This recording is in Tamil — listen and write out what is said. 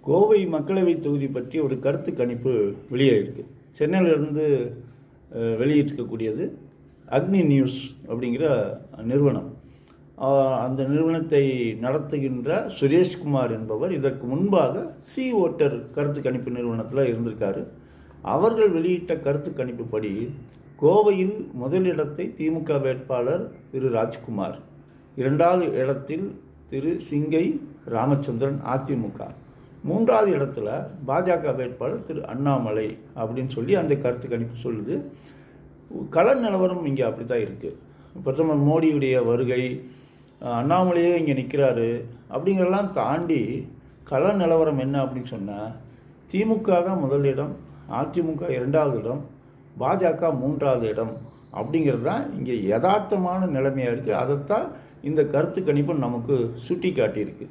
கோவை மக்களவை தொகுதி பற்றி ஒரு கருத்து கணிப்பு வெளியாகிருக்கு. சென்னையிலிருந்து வெளியிட்டிருக்கக்கூடியது அக்னி நியூஸ் அப்படிங்கிற நிறுவனம். அந்த நிறுவனத்தை நடத்துகின்ற சுரேஷ்குமார் என்பவர் இதற்கு முன்பாக சி ஓட்டர் கருத்து கணிப்பு நிறுவனத்தில் இருந்திருக்காரு. அவர்கள் வெளியிட்ட கருத்து கணிப்புப்படி கோவையில் முதலிடத்தை திமுக வேட்பாளர் திரு ராஜ்குமார், இரண்டாவது இடத்தில் திரு சிங்கை ராமச்சந்திரன் அதிமுக, மூன்றாவது இடத்துல பாஜக வேட்பாளர் திரு அண்ணாமலை அப்படின்னு சொல்லி அந்த கருத்து கணிப்பு சொல்லுது. கள நிலவரம் இங்கே அப்படி தான் இருக்குது. பிரதமர் மோடியுடைய வருகை, அண்ணாமலையே இங்கே நிற்கிறாரு அப்படிங்கிறதெல்லாம் தாண்டி கள நிலவரம் என்ன அப்படின்னு சொன்னால், திமுக தான் முதலிடம், அதிமுக இரண்டாவது இடம், பாஜக மூன்றாவது இடம் அப்படிங்கிறது தான் இங்கே யதார்த்தமான நிலைமையாக இருக்குது. அதைத்தான் இந்த கருத்து கணிப்பு நமக்கு சுட்டி காட்டியிருக்கு.